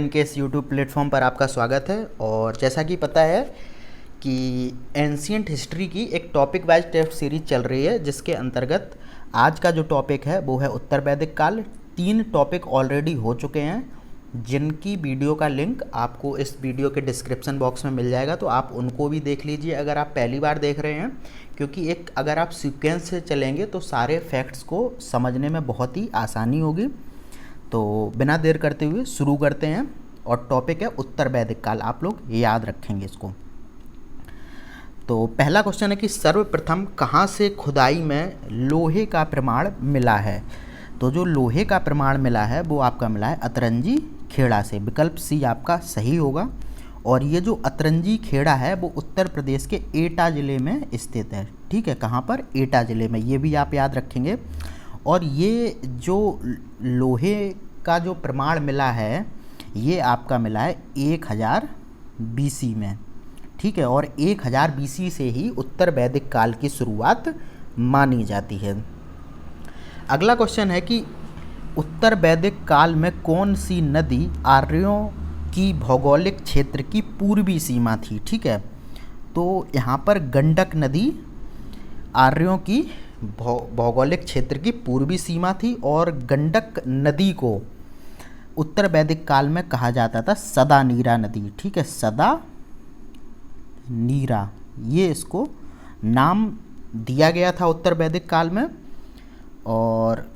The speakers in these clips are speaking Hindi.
इनके इस यूट्यूब प्लेटफॉर्म पर आपका स्वागत है। और जैसा कि पता है कि एंशियंट हिस्ट्री की एक टॉपिक वाइज टेस्ट सीरीज चल रही है, जिसके अंतर्गत आज का जो टॉपिक है वो है उत्तर वैदिक काल। 3 टॉपिक ऑलरेडी हो चुके हैं, जिनकी वीडियो का लिंक आपको इस वीडियो के डिस्क्रिप्शन बॉक्स में मिल जाएगा, तो आप उनको भी देख लीजिए अगर आप पहली बार देख रहे हैं। क्योंकि अगर आप सीक्वेंस से चलेंगे तो सारे फैक्ट्स को समझने में बहुत ही आसानी होगी। तो बिना देर करते हुए शुरू करते हैं। और टॉपिक है उत्तर वैदिक काल, आप लोग याद रखेंगे इसको। तो पहला क्वेश्चन है कि सर्वप्रथम कहाँ से खुदाई में लोहे का प्रमाण मिला है। तो जो लोहे का प्रमाण मिला है वो आपका मिला है अतरंजी खेड़ा से। विकल्प सी आपका सही होगा। और ये जो अतरंजी खेड़ा है वो उत्तर प्रदेश के एटा ज़िले में स्थित है। ठीक है, कहाँ पर? एटा ज़िले में। ये भी आप याद रखेंगे। और ये जो लोहे का जो प्रमाण मिला है ये आपका मिला है 1000 BC में। ठीक है, और 1000 BC से ही उत्तर वैदिक काल की शुरुआत मानी जाती है। अगला क्वेश्चन है कि उत्तर वैदिक काल में कौन सी नदी आर्यों की भौगोलिक क्षेत्र की पूर्वी सीमा थी। ठीक है, तो यहाँ पर गंडक नदी आर्यों की भौगोलिक क्षेत्र की पूर्वी सीमा थी। और गंडक नदी को उत्तर वैदिक काल में कहा जाता था सदा नीरा नदी। ठीक है, सदा नीरा, ये इसको नाम दिया गया था उत्तर वैदिक काल में। और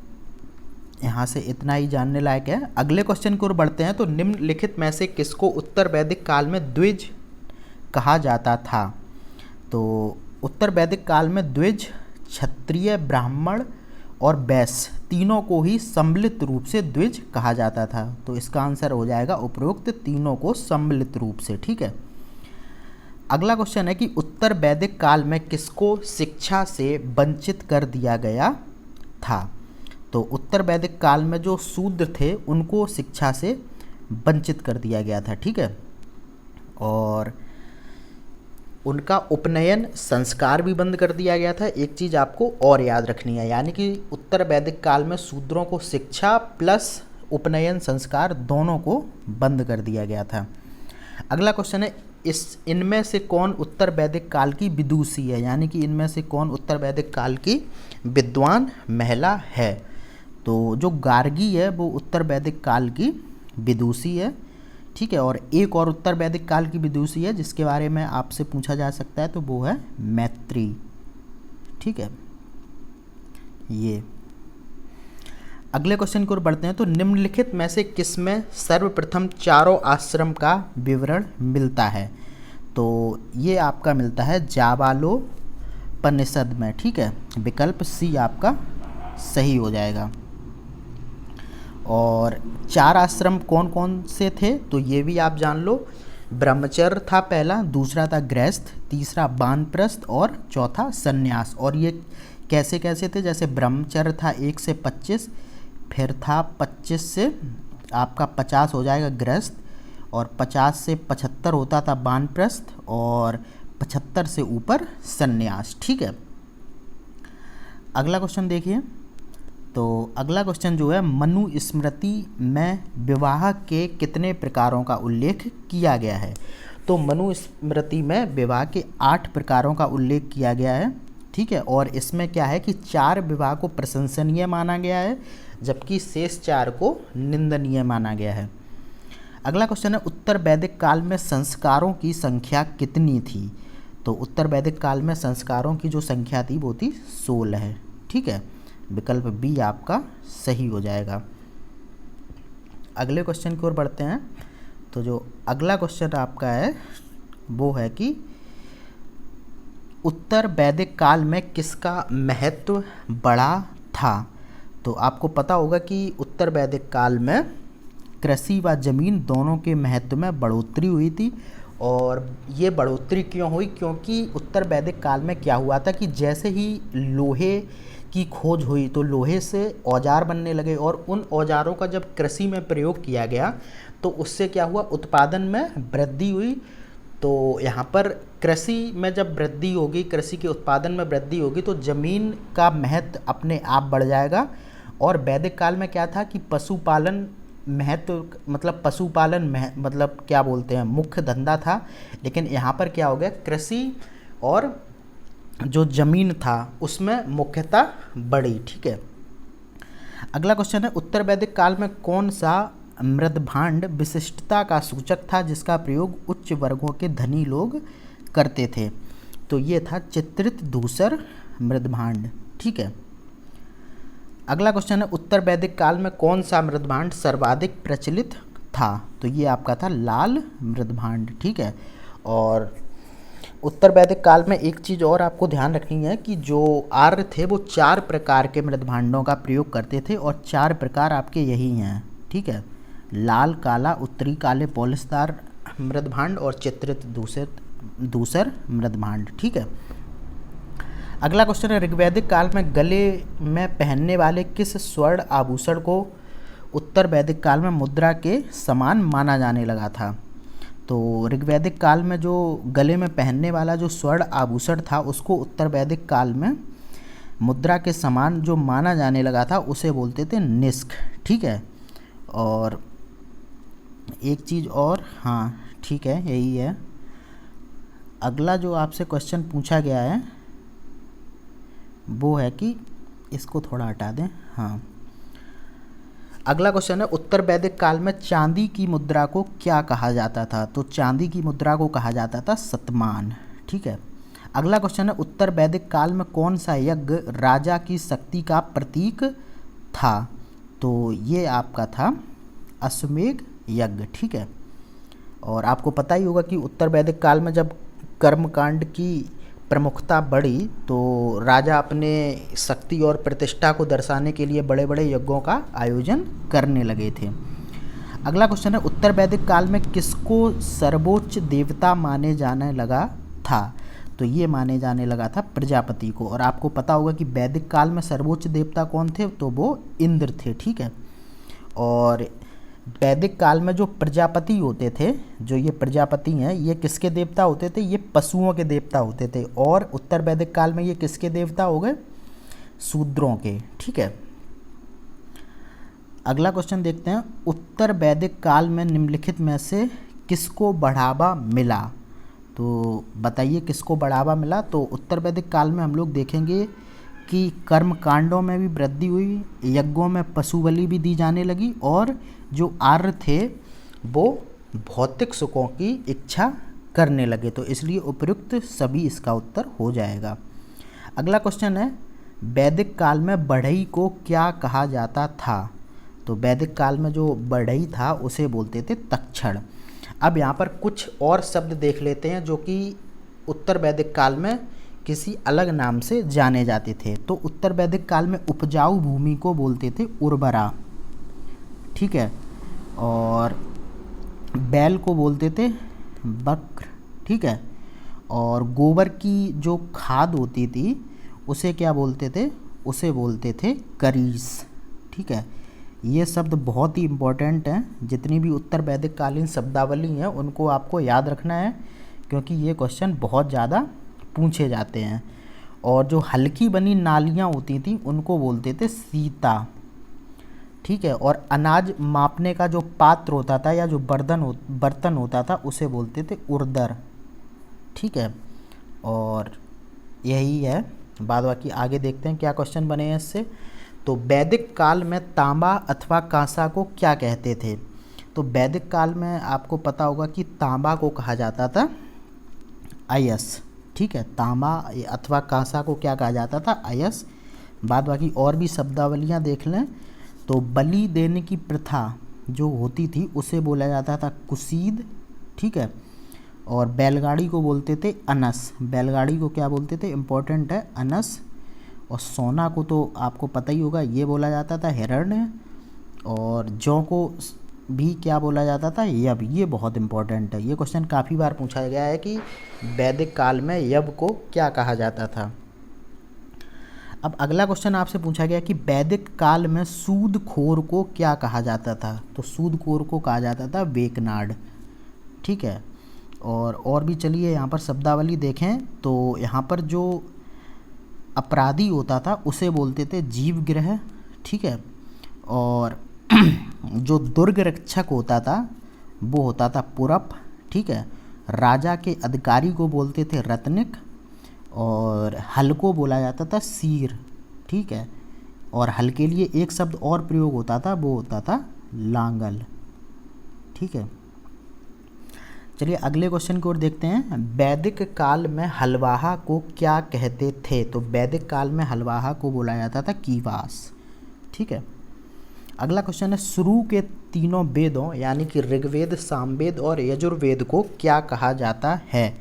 यहाँ से इतना ही जानने लायक है। अगले क्वेश्चन की ओर बढ़ते हैं। तो निम्नलिखित में से किसको उत्तर वैदिक काल में द्विज कहा जाता था। तो उत्तर वैदिक काल में द्विज क्षत्रिय, ब्राह्मण और वैश्य तीनों को ही सम्मिलित रूप से द्विज कहा जाता था। तो इसका आंसर हो जाएगा उपरोक्त तीनों को सम्मिलित रूप से। ठीक है, अगला क्वेश्चन है कि उत्तर वैदिक काल में किसको शिक्षा से वंचित कर दिया गया था। तो उत्तर वैदिक काल में जो शूद्र थे उनको शिक्षा से वंचित कर दिया गया था। ठीक है, और उनका उपनयन संस्कार भी बंद कर दिया गया था। एक चीज़ आपको और याद रखनी है, यानी कि उत्तर वैदिक काल में शूद्रों को शिक्षा प्लस उपनयन संस्कार दोनों को बंद कर दिया गया था। अगला क्वेश्चन है इनमें से कौन उत्तर वैदिक काल की विदुषी है, यानी कि इनमें से कौन उत्तर वैदिक काल की विद्वान महिला है। तो जो गार्गी है वो उत्तर वैदिक काल की विदुषी है। ठीक है, और एक और उत्तर वैदिक काल की विदुषी है जिसके बारे में आपसे पूछा जा सकता है, तो वो है मैत्री। ठीक है, ये अगले क्वेश्चन की ओर बढ़ते हैं। तो निम्नलिखित में से किसमें सर्वप्रथम चारों आश्रम का विवरण मिलता है। तो ये आपका मिलता है जाबालोपनिषद में। ठीक है, विकल्प सी आपका सही हो जाएगा। और 4 आश्रम कौन कौन से थे तो ये भी आप जान लो। ब्रह्मचर्य था पहला, दूसरा था गृहस्थ, तीसरा वानप्रस्थ और चौथा सन्यास। और ये कैसे कैसे थे, जैसे ब्रह्मचर्य था 1 से 25, फिर था 25 से आपका 50 हो जाएगा गृहस्थ, और 50 से 75 होता था वानप्रस्थ, और 75 से ऊपर सन्यास। ठीक है, अगला क्वेश्चन देखिए। तो अगला क्वेश्चन जो है, मनु स्मृति में विवाह के कितने प्रकारों का उल्लेख किया गया है। तो मनु स्मृति में विवाह के 8 प्रकारों का उल्लेख किया गया है। ठीक है, और इसमें क्या है कि 4 विवाह को प्रशंसनीय माना गया है, जबकि शेष 4 को निंदनीय माना गया है। अगला क्वेश्चन है, उत्तर वैदिक काल में संस्कारों की संख्या कितनी थी। तो उत्तर वैदिक काल में संस्कारों की जो संख्या थी वो थी 16 है। ठीक है, विकल्प बी आपका सही हो जाएगा। अगले क्वेश्चन की ओर बढ़ते हैं। तो जो अगला क्वेश्चन आपका है वो है कि उत्तर वैदिक काल में किसका महत्व बड़ा था। तो आपको पता होगा कि उत्तर वैदिक काल में कृषि व जमीन दोनों के महत्व में बढ़ोतरी हुई थी। और ये बढ़ोतरी क्यों हुई, क्योंकि उत्तर वैदिक काल में क्या हुआ था कि जैसे ही लोहे की खोज हुई तो लोहे से औजार बनने लगे, और उन औजारों का जब कृषि में प्रयोग किया गया तो उससे क्या हुआ, उत्पादन में वृद्धि हुई। तो यहाँ पर कृषि में जब वृद्धि होगी, कृषि के उत्पादन में वृद्धि होगी, तो ज़मीन का महत्व अपने आप बढ़ जाएगा। और वैदिक काल में क्या था कि पशुपालन महत्व मतलब पशुपालन मतलब क्या बोलते हैं मुख्य धंधा था, लेकिन यहाँ पर क्या हो गया, कृषि और जो जमीन था उसमें मुख्यता बढ़ी। ठीक है, अगला क्वेश्चन है, उत्तर वैदिक काल में कौन सा मृदभांड विशिष्टता का सूचक था जिसका प्रयोग उच्च वर्गों के धनी लोग करते थे? तो ये था चित्रित धूसर मृदभांड। ठीक है, अगला क्वेश्चन है, उत्तर वैदिक काल में कौन सा मृदभांड सर्वाधिक प्रचलित था? तो ये आपका था लाल मृदभांड। ठीक है, और उत्तर वैदिक काल में एक चीज़ और आपको ध्यान रखनी है कि जो आर्य थे वो 4 प्रकार के मृदभांडों का प्रयोग करते थे, और 4 प्रकार आपके यही हैं। ठीक है, लाल, काला, उत्तरी काले पॉलिशदार मृदभांड और चित्रित दूसर मृदभांड। ठीक है, अगला क्वेश्चन है, ऋग्वैदिक काल में गले में पहनने वाले किस स्वर्ण आभूषण को उत्तर वैदिक काल में मुद्रा के समान माना जाने लगा था? तो ऋग्वैदिक काल में जो गले में पहनने वाला जो स्वर्ण आभूषण था उसको उत्तर वैदिक काल में मुद्रा के समान जो माना जाने लगा था उसे बोलते थे निष्क। ठीक है, और एक चीज़ और, हाँ ठीक है यही है, अगला जो आपसे क्वेश्चन पूछा गया है वो है कि इसको थोड़ा हटा दें। हाँ, अगला क्वेश्चन है, उत्तर वैदिक काल में चांदी की मुद्रा को क्या कहा जाता था? तो चांदी की मुद्रा को कहा जाता था शतमान। ठीक है, अगला क्वेश्चन है, उत्तर वैदिक काल में कौन सा यज्ञ राजा की शक्ति का प्रतीक था? तो ये आपका था अश्वमेध यज्ञ। ठीक है, और आपको पता ही होगा कि उत्तर वैदिक काल में जब कर्मकांड की प्रमुखता बढ़ी तो राजा अपने शक्ति और प्रतिष्ठा को दर्शाने के लिए बड़े बड़े यज्ञों का आयोजन करने लगे थे। अगला क्वेश्चन है, उत्तर वैदिक काल में किसको सर्वोच्च देवता माने जाने लगा था? तो ये माने जाने लगा था प्रजापति को, और आपको पता होगा कि वैदिक काल में सर्वोच्च देवता कौन थे? तो वो इंद्र थे। ठीक है, और वैदिक काल में जो प्रजापति होते थे, जो ये प्रजापति हैं, ये किसके देवता होते थे? ये पशुओं के देवता होते थे, और उत्तर वैदिक काल में ये किसके देवता हो गए? शूद्रों के। ठीक है, अगला क्वेश्चन देखते हैं, उत्तर वैदिक काल में निम्नलिखित में से किसको बढ़ावा मिला? तो बताइए किसको बढ़ावा मिला? तो उत्तर वैदिक काल में हम लोग देखेंगे कि कर्म कांडों में भी वृद्धि हुई, यज्ञों में पशु बलि भी दी जाने लगी, और जो आर्य थे वो भौतिक सुखों की इच्छा करने लगे। तो इसलिए उपयुक्त सभी इसका उत्तर हो जाएगा। अगला क्वेश्चन है, वैदिक काल में बढ़ई को क्या कहा जाता था? तो वैदिक काल में जो बढ़ई था उसे बोलते थे तक्षण। अब यहाँ पर कुछ और शब्द देख लेते हैं जो कि उत्तर वैदिक काल में किसी अलग नाम से जाने जाते थे। तो उत्तर वैदिक काल में उपजाऊ भूमि को बोलते थे उर्वरा। ठीक है, और बैल को बोलते थे बक्र। ठीक है, और गोबर की जो खाद होती थी उसे क्या बोलते थे? उसे बोलते थे करीस। ठीक है, ये शब्द बहुत ही इम्पोर्टेंट हैं, जितनी भी उत्तर वैदिक कालीन शब्दावली हैं उनको आपको याद रखना है, क्योंकि ये क्वेश्चन बहुत ज़्यादा पूछे जाते हैं। और जो हल्की बनी नालियाँ होती थी उनको बोलते थे सीता। ठीक है, और अनाज मापने का जो पात्र होता था या जो बर्तन होता था उसे बोलते थे उर्दर। ठीक है, और यही है, बाद बाकी आगे देखते हैं क्या क्वेश्चन बने हैं इससे। तो वैदिक काल में तांबा अथवा कांसा को क्या कहते थे? तो वैदिक काल में आपको पता होगा कि तांबा को कहा जाता था अयस। ठीक है, तांबा अथवा कांसा को क्या कहा जाता था? अयस। बाद बाकी और भी शब्दावलियाँ देख लें। तो बलि देने की प्रथा जो होती थी उसे बोला जाता था कुसीद। ठीक है, और बैलगाड़ी को बोलते थे अनस। बैलगाड़ी को क्या बोलते थे? इम्पोर्टेंट है, अनस। और सोना को तो आपको पता ही होगा, ये बोला जाता था हिरण्य। और जौ को भी क्या बोला जाता था? यव। ये बहुत इम्पोर्टेंट है, ये क्वेश्चन काफ़ी बार पूछा गया है कि वैदिक काल में यव को क्या कहा जाता था। अब अगला क्वेश्चन आपसे पूछा गया कि वैदिक काल में सूदखोर को क्या कहा जाता था? तो सूदखोर को कहा जाता था वेकनाड। ठीक है, और भी चलिए यहाँ पर शब्दावली देखें। तो यहाँ पर जो अपराधी होता था उसे बोलते थे जीवग्रह। ठीक है, और जो दुर्ग रक्षक होता था वो होता था पुरप, ठीक है। राजा के अधिकारी को बोलते थे रत्निक, और हल को बोला जाता था सीर, ठीक है। और हल के लिए एक शब्द और प्रयोग होता था, वो होता था लांगल, ठीक है। चलिए अगले क्वेश्चन की ओर देखते हैं। वैदिक काल में हलवाहा को क्या कहते थे? तो वैदिक काल में हलवाहा को बोला जाता था कीवास, ठीक है। अगला क्वेश्चन है, शुरू के तीनों वेदों यानी कि ऋग्वेद, सामवेद और यजुर्वेद को क्या कहा जाता है?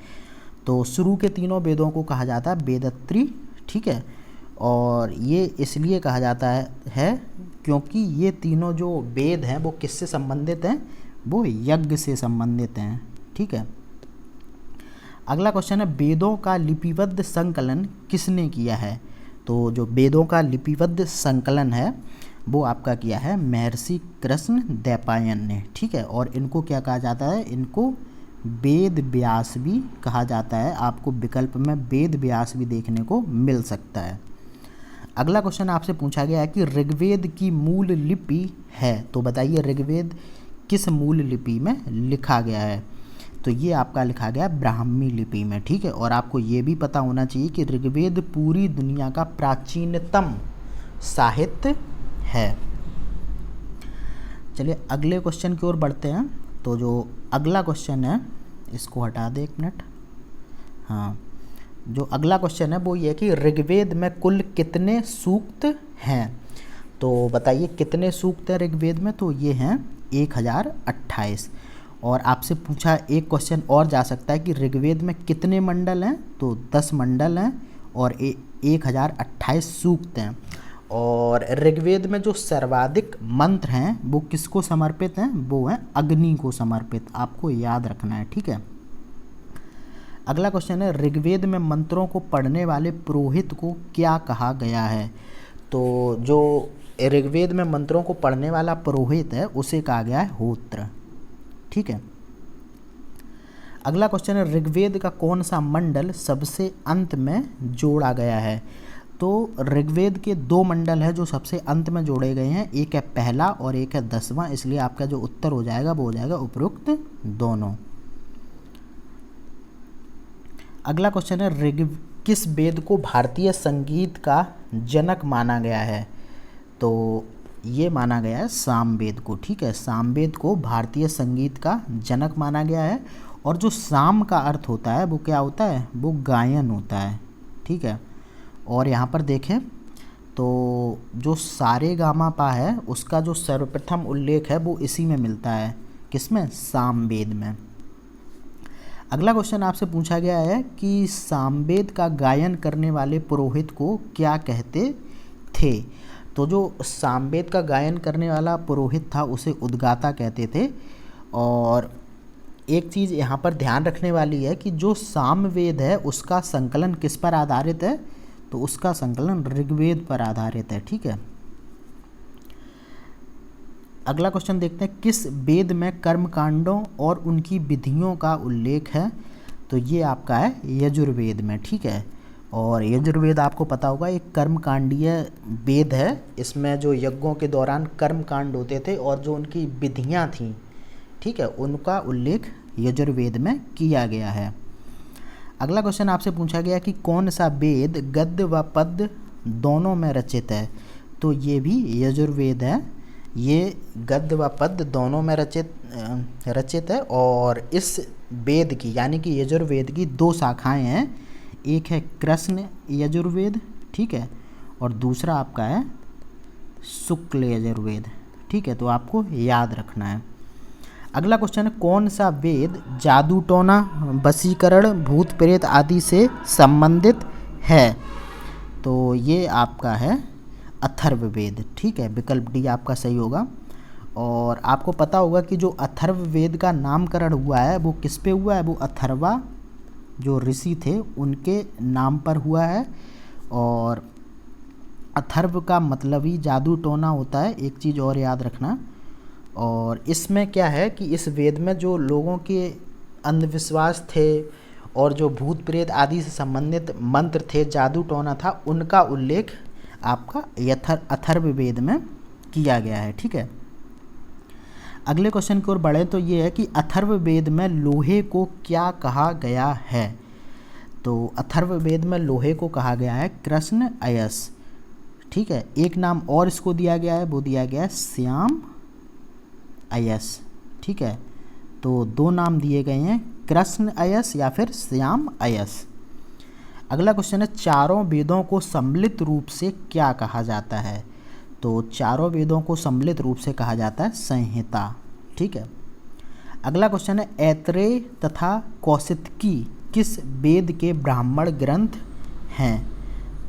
तो शुरू के तीनों वेदों को कहा जाता है वेदत्री, ठीक है। और ये इसलिए कहा जाता है क्योंकि ये तीनों जो वेद हैं वो किससे संबंधित हैं? वो यज्ञ से संबंधित हैं, ठीक है। अगला क्वेश्चन है, वेदों का लिपिबद्ध संकलन किसने किया है? तो जो वेदों का लिपिबद्ध संकलन है वो आपका किया है महर्षि कृष्ण द्वैपायन ने, ठीक है। और इनको क्या कहा जाता है? इनको वेद व्यास भी कहा जाता है। आपको विकल्प में वेद व्यास भी देखने को मिल सकता है। अगला क्वेश्चन आपसे पूछा गया है कि ऋग्वेद की मूल लिपि है, तो बताइए ऋग्वेद किस मूल लिपि में लिखा गया है? तो ये आपका लिखा गया ब्राह्मी लिपि में, ठीक है। और आपको ये भी पता होना चाहिए कि ऋग्वेद पूरी दुनिया का प्राचीनतम साहित्य है। चलिए अगले क्वेश्चन की ओर बढ़ते हैं। तो जो अगला क्वेश्चन है, इसको हटा दे एक मिनट। हाँ, जो अगला क्वेश्चन है वो ये है कि ऋग्वेद में कुल कितने सूक्त हैं? तो बताइए कितने सूक्त हैं ऋग्वेद में? तो ये हैं 1028। और आपसे पूछा एक क्वेश्चन और जा सकता है कि ऋग्वेद में कितने मंडल हैं? तो 10 मंडल हैं और 1028 सूक्त हैं। और ऋग्वेद में जो सर्वाधिक मंत्र हैं वो किसको समर्पित हैं? वो हैं अग्नि को समर्पित, आपको याद रखना है, ठीक है। अगला क्वेश्चन है, ऋग्वेद में मंत्रों को पढ़ने वाले पुरोहित को क्या कहा गया है? तो जो ऋग्वेद में मंत्रों को पढ़ने वाला पुरोहित है उसे कहा गया है होत्र, ठीक है। अगला क्वेश्चन है, ऋग्वेद का कौन सा मंडल सबसे अंत में जोड़ा गया है? तो ऋग्वेद के 2 मंडल है जो सबसे अंत में जोड़े गए हैं, एक है पहला और एक है 10वां, इसलिए आपका जो उत्तर हो जाएगा वो हो जाएगा उपरोक्त दोनों। अगला क्वेश्चन है, किस वेद को भारतीय संगीत का जनक माना गया है? तो ये माना गया है सामवेद को, ठीक है। सामवेद को भारतीय संगीत का जनक माना गया है। और जो साम का अर्थ होता है वो क्या होता है? वो गायन होता है, ठीक है। और यहाँ पर देखें तो जो सारेगामापा है उसका जो सर्वप्रथम उल्लेख है वो इसी में मिलता है, किसमें? सामवेद में। अगला क्वेश्चन आपसे पूछा गया है कि सामवेद का गायन करने वाले पुरोहित को क्या कहते थे? तो जो सामवेद का गायन करने वाला पुरोहित था उसे उद्गाता कहते थे। और एक चीज़ यहाँ पर ध्यान रखने वाली है कि जो सामवेद है उसका संकलन किस पर आधारित है? तो उसका संकलन ऋग्वेद पर आधारित है, ठीक है। अगला क्वेश्चन देखते हैं, किस वेद में कर्मकांडों और उनकी विधियों का उल्लेख है? तो ये आपका है यजुर्वेद में, ठीक है। और यजुर्वेद आपको पता होगा एक कर्मकांडीय वेद है। इसमें जो यज्ञों के दौरान कर्मकांड होते थे और जो उनकी विधियाँ थीं, ठीक है, उनका उल्लेख यजुर्वेद में किया गया है। अगला क्वेश्चन आपसे पूछा गया कि कौन सा वेद गद्य व पद्य दोनों में रचित है? तो ये भी यजुर्वेद है। ये गद्य व पद्य दोनों में रचित है। और इस वेद की यानी कि यजुर्वेद की 2 शाखाएं हैं, एक है कृष्ण यजुर्वेद, ठीक है, और दूसरा आपका है शुक्ल यजुर्वेद, ठीक है। तो आपको याद रखना है। अगला क्वेश्चन है, कौन सा वेद जादू टोना, वशीकरण, भूत प्रेत आदि से संबंधित है? तो ये आपका है अथर्ववेद, ठीक है। विकल्प डी आपका सही होगा। और आपको पता होगा कि जो अथर्ववेद का नामकरण हुआ है वो किस पे हुआ है? वो अथर्वा जो ऋषि थे उनके नाम पर हुआ है। और अथर्व का मतलब ही जादू टोना होता है, एक चीज़ और याद रखना। और इसमें क्या है कि इस वेद में जो लोगों के अंधविश्वास थे और जो भूत प्रेत आदि से संबंधित मंत्र थे, जादू टोना था, उनका उल्लेख आपका अथर्ववेद में किया गया है, ठीक है। अगले क्वेश्चन की ओर बढ़े तो ये है कि अथर्ववेद में लोहे को क्या कहा गया है। तो अथर्ववेद में लोहे को कहा गया है कृष्ण अयस। ठीक है, एक नाम और इसको दिया गया है, वो दिया गया है श्याम अयस। ठीक है, तो दो नाम दिए गए हैं, कृष्ण अयस या फिर श्याम अयस। अगला क्वेश्चन है चारों वेदों को सम्मिलित रूप से क्या कहा जाता है। तो चारों वेदों को सम्मिलित रूप से कहा जाता है संहिता। ठीक है, अगला क्वेश्चन है ऐत्रेय तथा कौशितकी किस वेद के ब्राह्मण ग्रंथ हैं।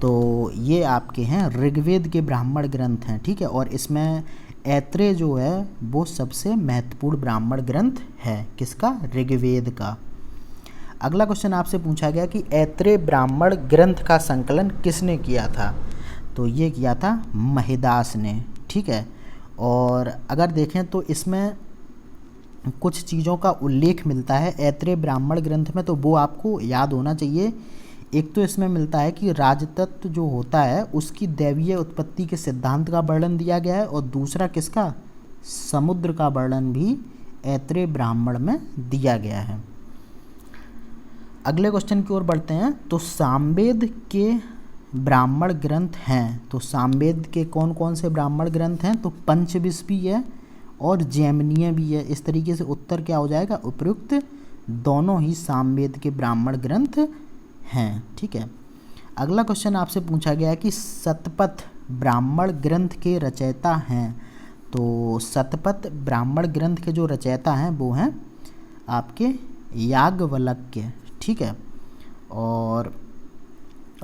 तो ये आपके हैं ऋग्वेद के ब्राह्मण ग्रंथ हैं। ठीक है, और इसमें ऐत्रेय जो है वो सबसे महत्वपूर्ण ब्राह्मण ग्रंथ है, किसका, ऋग्वेद का। अगला क्वेश्चन आपसे पूछा गया कि ऐत्रेय ब्राह्मण ग्रंथ का संकलन किसने किया था। तो ये किया था महिदास ने। ठीक है, और अगर देखें तो इसमें कुछ चीज़ों का उल्लेख मिलता है ऐत्रेय ब्राह्मण ग्रंथ में, तो वो आपको याद होना चाहिए। एक तो इसमें मिलता है कि राजतत्व जो होता है उसकी दैवीय उत्पत्ति के सिद्धांत का वर्णन दिया गया है, और दूसरा किसका, समुद्र का वर्णन भी ऐत्रेय ब्राह्मण में दिया गया है। अगले क्वेश्चन की ओर बढ़ते हैं। तो सामवेद के ब्राह्मण ग्रंथ हैं। तो सामवेद के कौन कौन से ब्राह्मण ग्रंथ हैं। तो पंचविंशति है और जैमिनीय भी है। इस तरीके से उत्तर क्या हो जाएगा, उपयुक्त दोनों ही सामवेद के ब्राह्मण ग्रंथ हैं। ठीक है, अगला क्वेश्चन आपसे पूछा गया है कि शतपथ ब्राह्मण ग्रंथ के रचयिता हैं। तो शतपथ ब्राह्मण ग्रंथ के जो रचयिता हैं वो हैं आपके याज्ञवल्क्य। ठीक है, और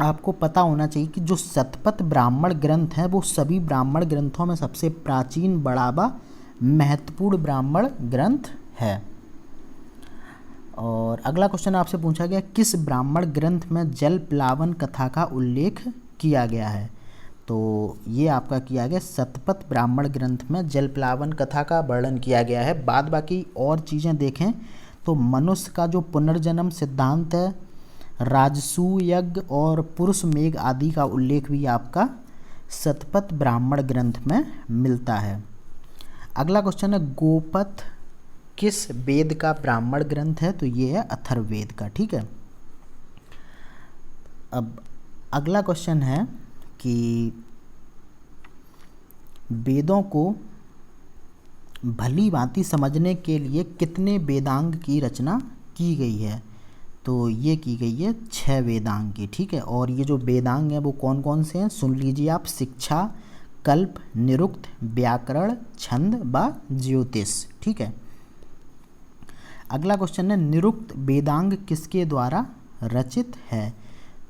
आपको पता होना चाहिए कि जो शतपथ ब्राह्मण ग्रंथ हैं वो सभी ब्राह्मण ग्रंथों में सबसे प्राचीन, बड़ा, महत्वपूर्ण ब्राह्मण ग्रंथ है। और अगला क्वेश्चन आपसे पूछा गया किस ब्राह्मण ग्रंथ में जल प्लावन कथा का उल्लेख किया गया है। तो ये आपका किया गया शतपथ ब्राह्मण ग्रंथ में जल प्लावन कथा का वर्णन किया गया है। बाद बाकी और चीज़ें देखें तो मनुष्य का जो पुनर्जन्म सिद्धांत है, राजसू यज्ञ और पुरुष मेघ आदि का उल्लेख भी आपका शतपथ ब्राह्मण ग्रंथ में मिलता है। अगला क्वेश्चन है गोपथ किस वेद का ब्राह्मण ग्रंथ है। तो ये है अथर्ववेद का। ठीक है, अब अगला क्वेश्चन है कि वेदों को भली भांति समझने के लिए कितने वेदांग की रचना की गई है। तो ये की गई है 6 वेदांग की। ठीक है, और ये जो वेदांग हैं वो कौन कौन से हैं सुन लीजिए आप, शिक्षा, कल्प, निरुक्त, व्याकरण, छंद व ज्योतिष। ठीक है, अगला क्वेश्चन है निरुक्त वेदांग किसके द्वारा रचित है।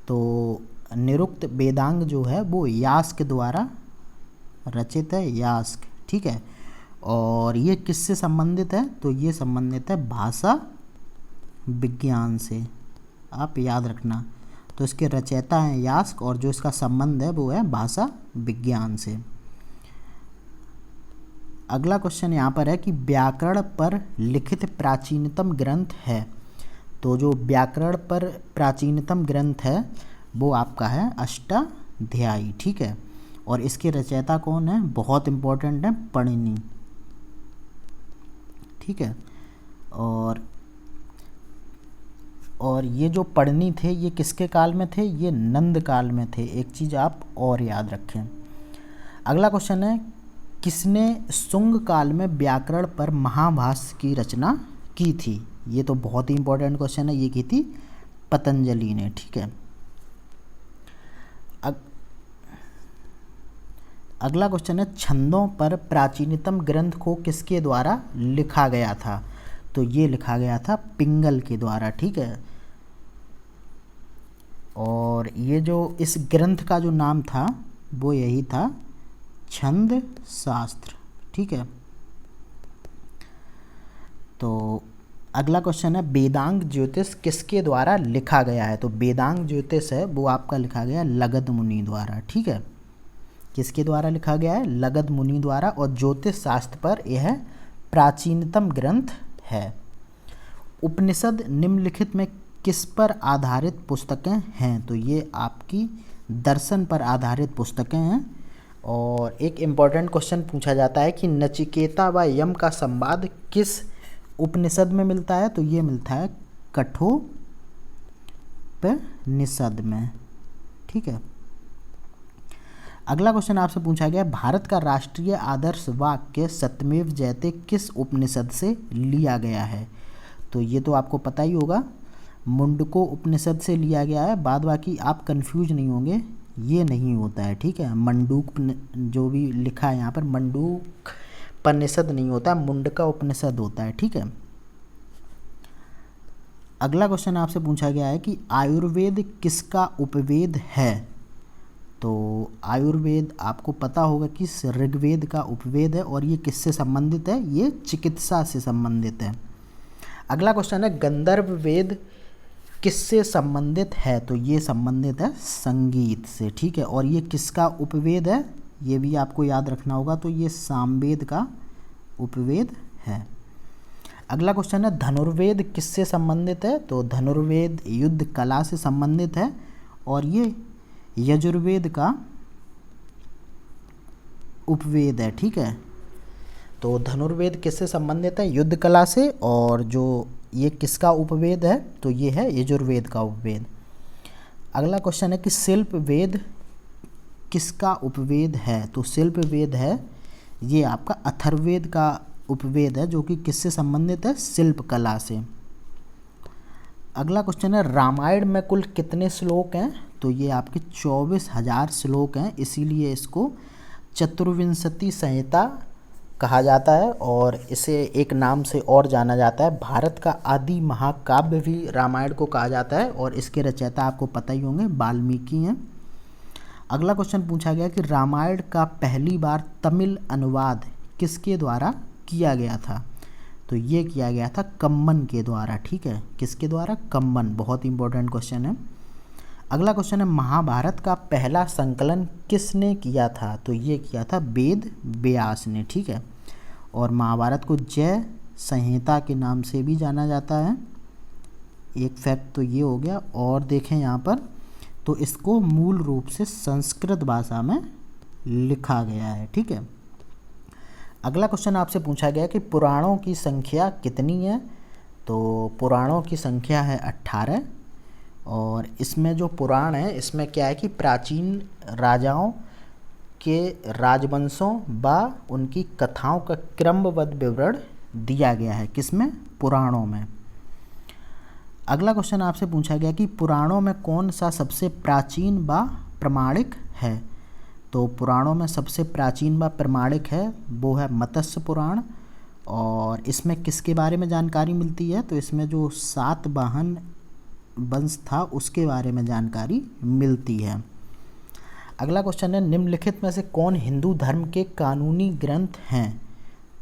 तो निरुक्त वेदांग जो है वो यास्क द्वारा रचित है, यास्क। ठीक है, और ये किससे संबंधित है। तो ये संबंधित है भाषा विज्ञान से, आप याद रखना। तो इसके रचयिता हैं यास्क और जो इसका संबंध है वो है भाषा विज्ञान से। अगला क्वेश्चन यहाँ पर है कि व्याकरण पर लिखित प्राचीनतम ग्रंथ है। तो जो व्याकरण पर प्राचीनतम ग्रंथ है वो आपका है अष्टाध्यायी। ठीक है, और इसके रचयिता कौन है, बहुत इंपॉर्टेंट है, पणिनि। ठीक है, और ये जो पढ़नी थे ये किसके काल में थे, ये नंद काल में थे। एक चीज़ आप और याद रखें। अगला क्वेश्चन है किसने शुंग काल में व्याकरण पर महाभाष्य की रचना की थी। ये तो बहुत ही इंपॉर्टेंट क्वेश्चन है, ये की थी पतंजलि ने। ठीक है, अगला क्वेश्चन है छंदों पर प्राचीनतम ग्रंथ को किसके द्वारा लिखा गया था। तो ये लिखा गया था पिंगल के द्वारा। ठीक है, और ये जो इस ग्रंथ का जो नाम था वो यही था छंद शास्त्र। ठीक है, तो अगला क्वेश्चन है वेदांग ज्योतिष किसके द्वारा लिखा गया है। तो वेदांग ज्योतिष है वो आपका लिखा गया लगध मुनि द्वारा। ठीक है, किसके द्वारा लिखा गया है, लगध मुनि द्वारा, और ज्योतिष शास्त्र पर यह प्राचीनतम ग्रंथ है। उपनिषद निम्नलिखित में किस पर आधारित पुस्तकें हैं। तो ये आपकी दर्शन पर आधारित पुस्तकें हैं। और एक इम्पॉर्टेंट क्वेश्चन पूछा जाता है कि नचिकेता व यम का संवाद किस उपनिषद में मिलता है, तो ये मिलता है कठोपनिषद में। ठीक है। अगला क्वेश्चन आपसे पूछा गया, भारत का राष्ट्रीय आदर्श वाक्य सत्यमेव जयते किस उपनिषद से लिया गया है, तो ये तो आपको पता ही होगा, मुंडको उपनिषद से लिया गया है। बाद बाकी आप कंफ्यूज नहीं होंगे, ये नहीं होता है। ठीक है, मंडूक जो भी लिखा है यहाँ पर मंडूक उपनिषद नहीं होता, मुंडका उपनिषद होता है। ठीक है। अगला क्वेश्चन आपसे पूछा गया है कि आयुर्वेद किसका उपवेद है, तो आयुर्वेद आपको पता होगा कि ऋग्वेद का उपवेद है और ये किससे संबंधित है, ये चिकित्सा से संबंधित है। अगला क्वेश्चन है गंधर्व वेद किससे संबंधित है, तो ये संबंधित है संगीत से। ठीक है, और ये किसका उपवेद है, ये भी आपको याद रखना होगा, तो ये सामवेद का उपवेद है। अगला क्वेश्चन है धनुर्वेद किससे संबंधित है, तो धनुर्वेद युद्ध कला से संबंधित है और ये यजुर्वेद का उपवेद है। ठीक है, तो धनुर्वेद किससे संबंधित है, युद्ध कला से, और जो ये किसका उपवेद है, तो ये है यजुर्वेद का उपवेद। अगला क्वेश्चन है कि शिल्प वेद किसका उपवेद है, तो शिल्प वेद है ये आपका अथर्ववेद का उपवेद है, जो कि किससे संबंधित है, शिल्प कला से। अगला क्वेश्चन है रामायण में कुल कितने श्लोक हैं, तो ये आपके 24,000 श्लोक हैं, इसीलिए इसको चतुर्विंशति संहिता कहा जाता है और इसे एक नाम से और जाना जाता है। भारत का आदि महाकाव्य भी रामायण को कहा जाता है और इसके रचयिता आपको पता ही होंगे, वाल्मीकि हैं। अगला क्वेश्चन पूछा गया कि रामायण का पहली बार तमिल अनुवाद किसके द्वारा किया गया था, तो ये किया गया था कम्मन के द्वारा। ठीक है, किसके द्वारा, कम्मन। बहुत इंपॉर्टेंट क्वेश्चन है। अगला क्वेश्चन है महाभारत का पहला संकलन किसने किया था, तो ये किया था वेद व्यास ने। ठीक है, और महाभारत को जय संहिता के नाम से भी जाना जाता है। एक फैक्ट तो ये हो गया, और देखें यहाँ पर तो इसको मूल रूप से संस्कृत भाषा में लिखा गया है। ठीक है। अगला क्वेश्चन आपसे पूछा गया कि पुराणों की संख्या कितनी है, तो पुराणों की संख्या है 18 और इसमें जो पुराण है इसमें क्या है कि प्राचीन राजाओं के राजवंशों व उनकी कथाओं का क्रमबद्ध विवरण दिया गया है, किसमें, पुराणों में। अगला क्वेश्चन आपसे पूछा गया कि पुराणों में कौन सा सबसे प्राचीन व प्रमाणिक है, तो पुराणों में सबसे प्राचीन व प्रमाणिक है वो है मत्स्य पुराण, और इसमें किसके बारे में जानकारी मिलती है, तो इसमें जो सातवाहन वंश था उसके बारे में जानकारी मिलती है। अगला क्वेश्चन है निम्नलिखित में से कौन हिंदू धर्म के कानूनी ग्रंथ हैं,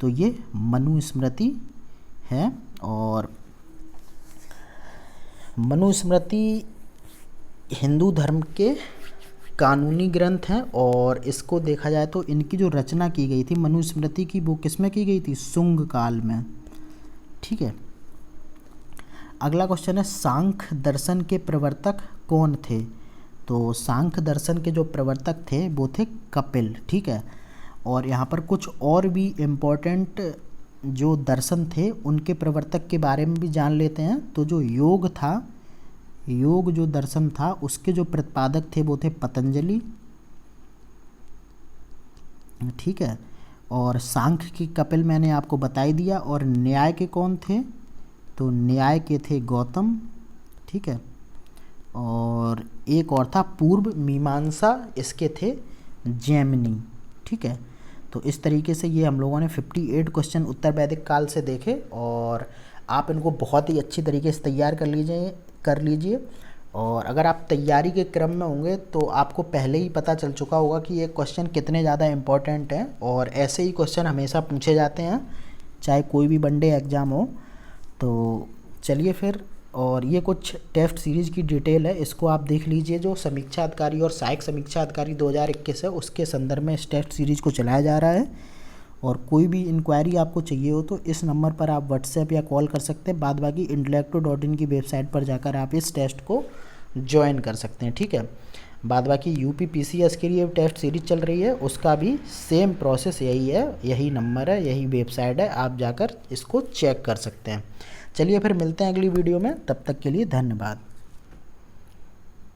तो ये मनुस्मृति है, और मनुस्मृति हिंदू धर्म के कानूनी ग्रंथ हैं और इसको देखा जाए तो इनकी जो रचना की गई थी मनुस्मृति की, वो किस में की गई थी, शुंग काल में। ठीक है। अगला क्वेश्चन है सांख्य दर्शन के प्रवर्तक कौन थे, तो सांख्य दर्शन के जो प्रवर्तक थे वो थे कपिल। ठीक है, और यहाँ पर कुछ और भी इम्पोर्टेंट जो दर्शन थे उनके प्रवर्तक के बारे में भी जान लेते हैं। तो जो योग था, योग जो दर्शन था उसके जो प्रतिपादक थे वो थे पतंजलि। ठीक है, और सांख्य की कपिल मैंने आपको बताई दिया, और न्याय के कौन थे, तो न्याय के थे गौतम। ठीक है, और एक और था पूर्व मीमांसा, इसके थे जैमिनी। ठीक है, तो इस तरीके से ये हम लोगों ने 58 क्वेश्चन उत्तर वैदिक काल से देखे और आप इनको बहुत ही अच्छी तरीके से तैयार कर लीजिए। और अगर आप तैयारी के क्रम में होंगे तो आपको पहले ही पता चल चुका होगा कि ये क्वेश्चन कितने ज़्यादा इम्पोर्टेंट हैं, और ऐसे ही क्वेश्चन हमेशा पूछे जाते हैं चाहे कोई भी वनडे एग्ज़ाम हो। तो चलिए फिर, और ये कुछ टेस्ट सीरीज़ की डिटेल है, इसको आप देख लीजिए। जो समीक्षा अधिकारी और सहायक समीक्षा अधिकारी 2021 है उसके संदर्भ में इस टेस्ट सीरीज़ को चलाया जा रहा है। और कोई भी इंक्वायरी आपको चाहिए हो तो इस नंबर पर आप व्हाट्सएप या कॉल कर सकते हैं। बाद बाकी intellecto.in की वेबसाइट पर जाकर आप इस टेस्ट को ज्वाइन कर सकते हैं। ठीक है, बाद बाकी यूपी पीसीएस के लिए टेस्ट सीरीज चल रही है, उसका भी सेम प्रोसेस यही है, यही नंबर है, यही वेबसाइट है, आप जाकर इसको चेक कर सकते हैं। चलिए फिर मिलते हैं अगली वीडियो में, तब तक के लिए धन्यवाद।